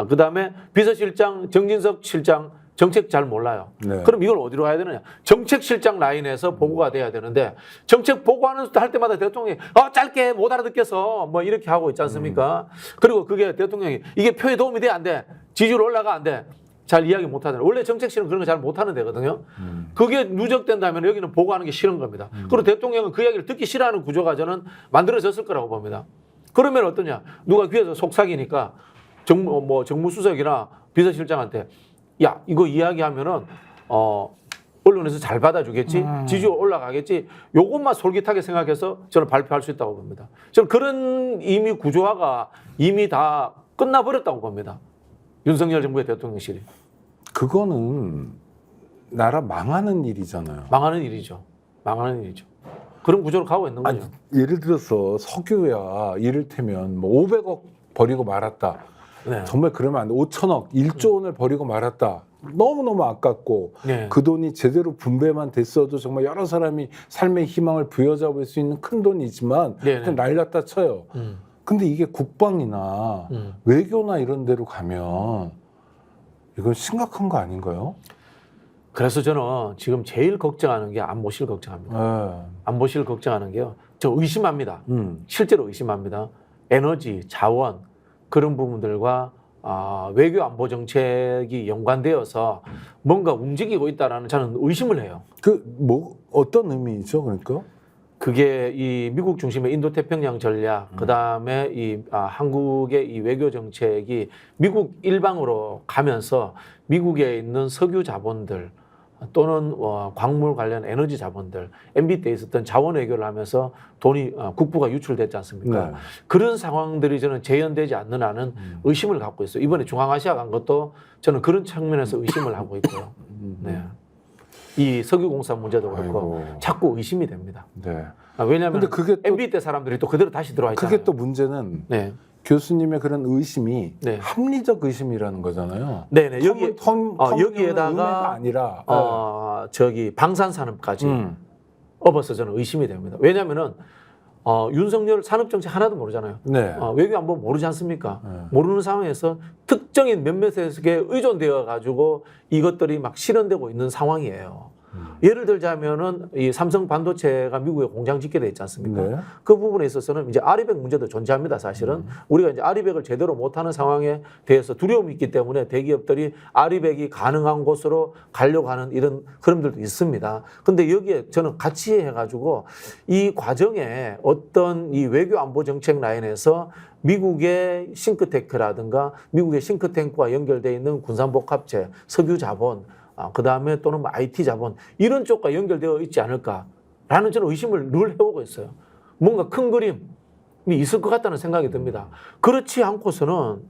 그다음에 비서실장 정진석 실장 정책 잘 몰라요. 네. 그럼 이걸 어디로 가야 되느냐? 정책실장 라인에서 보고가 돼야 되는데 정책 보고하는 할 때마다 대통령이 짧게 못 알아듣겠어 뭐 이렇게 하고 있지 않습니까? 그리고 그게 대통령이 이게 표에 도움이 돼 안 돼? 지지율 올라가 안 돼? 잘 이야기 못 하잖아요. 원래 정책실은 그런 거 잘 못하는 데거든요. 그게 누적된다면 여기는 보고하는 게 싫은 겁니다. 그리고 대통령은 그 이야기를 듣기 싫어하는 구조가 저는 만들어졌을 거라고 봅니다. 그러면 어떠냐? 누가 귀에서 속삭이니까 정무수석이나 비서실장한테 야 이거 이야기하면은 언론에서 잘 받아주겠지, 지지율 올라가겠지. 요것만 솔깃하게 생각해서 저는 발표할 수 있다고 봅니다. 저는 그런 이미 구조화가 이미 다 끝나버렸다고 봅니다. 윤석열 정부의 대통령실이. 그거는 나라 망하는 일이잖아요. 망하는 일이죠. 망하는 일이죠. 그런 구조로 가고 있는 거죠. 아니, 예를 들어서 석유야 이를테면 뭐 500억 버리고 말았다. 네. 정말 그러면 안 돼. 5천억, 1조 원을 버리고 말았다. 너무너무 아깝고 네. 그 돈이 제대로 분배만 됐어도 정말 여러 사람이 삶의 희망을 부여잡을 수 있는 큰 돈이지만 네, 그냥 네. 날렸다 쳐요. 근데 이게 국방이나 외교나 이런 데로 가면 이건 심각한 거 아닌가요? 그래서 저는 지금 제일 걱정하는 게 안보실 걱정합니다. 네. 안보실 걱정하는 게요. 저 의심합니다. 실제로 의심합니다. 에너지, 자원 그런 부분들과 외교 안보 정책이 연관되어서 뭔가 움직이고 있다라는 저는 의심을 해요. 그 뭐 어떤 의미죠, 그러니까? 그게 이 미국 중심의 인도태평양 전략, 그 다음에 이 한국의 이 외교 정책이 미국 일방으로 가면서 미국에 있는 석유 자본들 또는 광물 관련 에너지 자본들, MB 때 있었던 자원 외교를 하면서 돈이 국부가 유출됐지 않습니까? 네. 그런 상황들이 저는 재현되지 않는 한은 의심을 갖고 있어요. 이번에 중앙아시아 간 것도 저는 그런 측면에서 의심을 하고 있고요. 네. 이 석유공사 문제도 그렇고 아이고. 자꾸 의심이 됩니다. 네. 왜냐하면 근데 그게 또- MB 때 사람들이 또 그대로 다시 들어와 있잖아요. 그게 또 문제는 네. 교수님의 그런 의심이 네. 합리적 의심이라는 거잖아요. 네네 여기 여기에다가 여기에다가 아니라 저기 방산산업까지 음. 업어서 저는 의심이 됩니다. 왜냐하면은 윤석열 산업정책 하나도 모르잖아요. 네. 외교 안보 모르지 않습니까? 네. 모르는 상황에서 특정인 몇몇에게 의존되어 가지고 이것들이 막 실현되고 있는 상황이에요. 예를 들자면은 이 삼성 반도체가 미국에 공장 짓게 돼 있지 않습니까? 네. 그 부분에 있어서는 이제 아리백 문제도 존재합니다. 사실은 우리가 이제 아리백을 제대로 못하는 상황에 대해서 두려움이 있기 때문에 대기업들이 아리백이 가능한 곳으로 가려고 하는 이런 흐름들도 있습니다. 근데 여기에 저는 같이 해가지고 이 과정에 어떤 이 외교 안보 정책 라인에서 미국의 싱크탱크라든가 미국의 싱크탱크와 연결되어 있는 군산복합체, 석유 자본 그 다음에 또는 뭐 IT 자본 이런 쪽과 연결되어 있지 않을까라는 저는 의심을 늘 해오고 있어요. 뭔가 큰 그림이 있을 것 같다는 생각이 듭니다. 그렇지 않고서는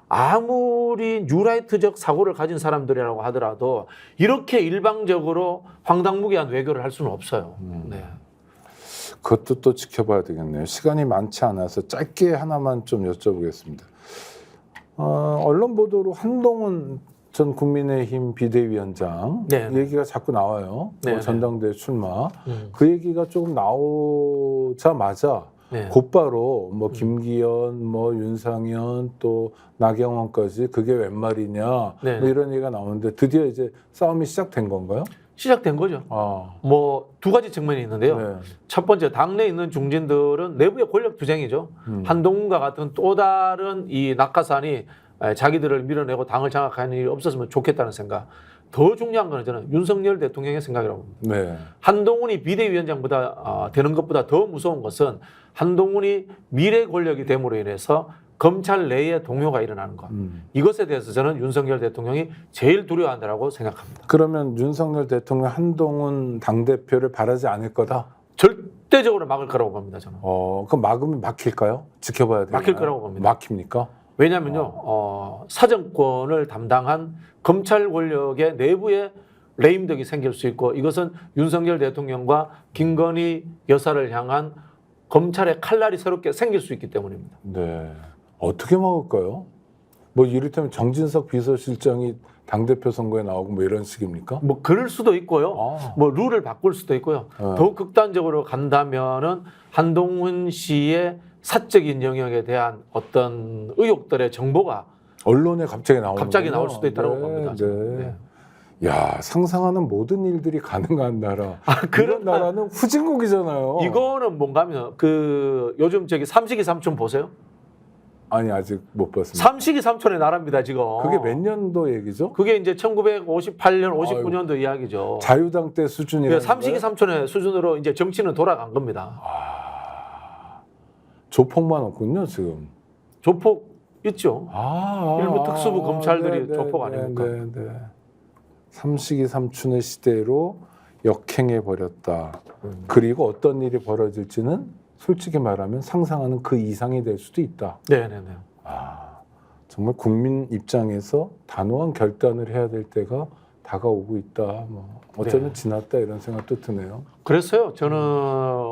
아무리 뉴라이트적 사고를 가진 사람들이라고 하더라도 이렇게 일방적으로 황당무계한 외교를 할 수는 없어요. 네. 그것도 또 지켜봐야 되겠네요. 시간이 많지 않아서 짧게 하나만 좀 여쭤보겠습니다. 언론 보도로 한동훈 전 국민의힘 비대위원장 네. 얘기가 자꾸 나와요. 네, 뭐 전당대회 출마. 음. 그 얘기가 조금 나오자마자 네. 곧바로 뭐 김기현, 뭐 윤상현, 또 나경원까지 그게 웬 말이냐 네. 뭐 이런 얘기가 나오는데 드디어 이제 싸움이 시작된 건가요? 시작된 거죠. 뭐 두 가지 측면이 있는데요. 네. 첫 번째 당내에 있는 중진들은 내부의 권력 투쟁이죠. 한동훈과 같은 또 다른 이 낙하산이 자기들을 밀어내고 당을 장악하는 일이 없었으면 좋겠다는 생각. 더 중요한 거는 저는 윤석열 대통령의 생각이라고 봅니다. 네. 한동훈이 비대위원장보다 되는 것보다 더 무서운 것은 한동훈이 미래 권력이 됨으로 인해서 검찰 내에 동요가 일어나는 것. 이것에 대해서 저는 윤석열 대통령이 제일 두려워한다고 생각합니다. 그러면 윤석열 대통령 한동훈 당대표를 바라지 않을 거다? 절대적으로 막을 거라고 봅니다. 저는. 그럼 막으면 막힐까요? 지켜봐야 돼요. 막힐 거라고 봅니다. 막힙니까? 왜냐하면요, 사정권을 담당한 검찰 권력의 내부에 레임덕이 생길 수 있고 이것은 윤석열 대통령과 김건희 여사를 향한 검찰의 칼날이 새롭게 생길 수 있기 때문입니다. 네. 어떻게 막을까요? 뭐 이를테면 정진석 비서실장이 당대표 선거에 나오고 뭐 이런 식입니까? 뭐 그럴 수도 있고요. 아. 뭐 룰을 바꿀 수도 있고요. 더 극단적으로 간다면은 한동훈 씨의 사적인 영역에 대한 어떤 의혹들의 정보가 언론에 갑자기 나오는 갑자기 나올 수도 있다고 봅니다. 네. 야, 상상하는 모든 일들이 가능한 나라. 그런 이런 나라는 후진국이잖아요. 이거는 뭔가면 그 요즘 저기 삼식이 삼촌 보세요? 아니 아직 못 봤습니다. 삼식이 삼촌의 나라입니다 지금. 그게 몇 년도 얘기죠? 그게 이제 1958년, 59년도 이야기죠. 자유당 때 수준이라는 삼식이 거예요? 삼촌의 수준으로 이제 정치는 돌아간 겁니다. 조폭만 없군요 지금. 조폭 있죠. 일부 아, 특수부 검찰들이 조폭 아닙니까? 네. 삼식이 삼촌의 시대로 역행해 버렸다. 그리고 어떤 일이 벌어질지는 솔직히 말하면 상상하는 그 이상이 될 수도 있다. 네네네. 아, 정말 국민 입장에서 단호한 결단을 해야 될 때가 다가오고 있다. 뭐 어쩌면 네. 지났다 이런 생각도 드네요. 그랬어요. 저는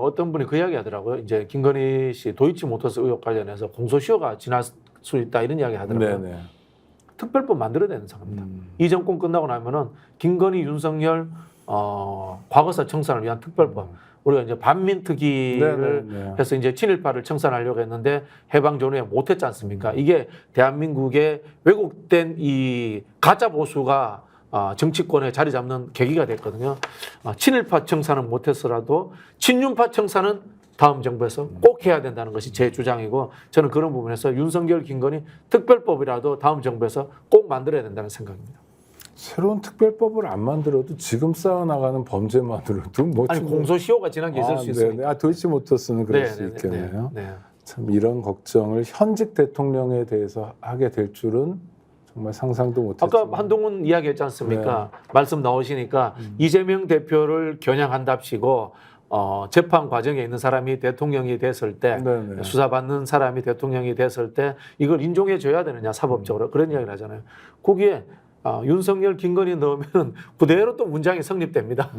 어떤 분이 그 이야기 하더라고요. 이제 김건희 씨 도이치모터스 의혹 관련해서 공소시효가 지날 수 있다 이런 이야기 하더라고요. 네네. 특별법 만들어야 되는 상황입니다. 이 정권 끝나고 나면은 김건희, 윤석열 과거사 청산을 위한 특별법. 우리가 이제 반민특위를 네네네. 해서 이제 친일파를 청산하려고 했는데 해방 전후에 못했지 않습니까? 이게 대한민국의 왜곡된 이 가짜 보수가 정치권에 자리 잡는 계기가 됐거든요. 친일파 청산은 못했더라도 친윤파 청산은 다음 정부에서 꼭 해야 된다는 것이 제 주장이고 저는 그런 부분에서 윤석열, 김건희 특별법이라도 다음 정부에서 꼭 만들어야 된다는 생각입니다. 새로운 특별법을 안 만들어도 지금 쌓아나가는 범죄만으로도 뭐 아니 공소시효가 지난 게 있을 수 있습니다. 도이치모터스는 그럴 수 있겠네요. 네. 참 이런 걱정을 현직 대통령에 대해서 하게 될 줄은 정말 상상도 못했어요. 아까 한동훈 이야기했지 않습니까? 말씀 나오시니까 이재명 대표를 겨냥한답시고 재판 과정에 있는 사람이 대통령이 됐을 때 네네. 수사받는 사람이 대통령이 됐을 때 이걸 인정해 줘야 되느냐 사법적으로 그런 이야기를 하잖아요. 거기에 윤석열, 김건희 넣으면 그대로 또 문장이 성립됩니다.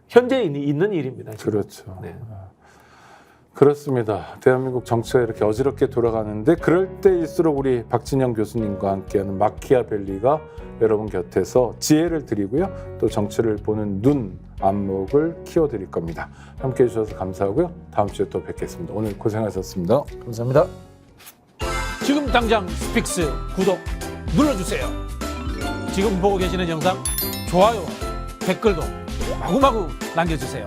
현재 있는 일입니다. 지금. 그렇죠. 네. 그렇습니다. 대한민국 정치가 이렇게 어지럽게 돌아가는데 그럴 때일수록 우리 박진영 교수님과 함께하는 마키아벨리가 여러분 곁에서 지혜를 드리고요. 또 정치를 보는 눈, 안목을 키워드릴 겁니다. 함께해 주셔서 감사하고요. 다음 주에 또 뵙겠습니다. 오늘 고생하셨습니다. 감사합니다. 지금 당장 스픽스 구독 눌러주세요. 지금 보고 계시는 영상 좋아요, 댓글도 마구마구 남겨주세요.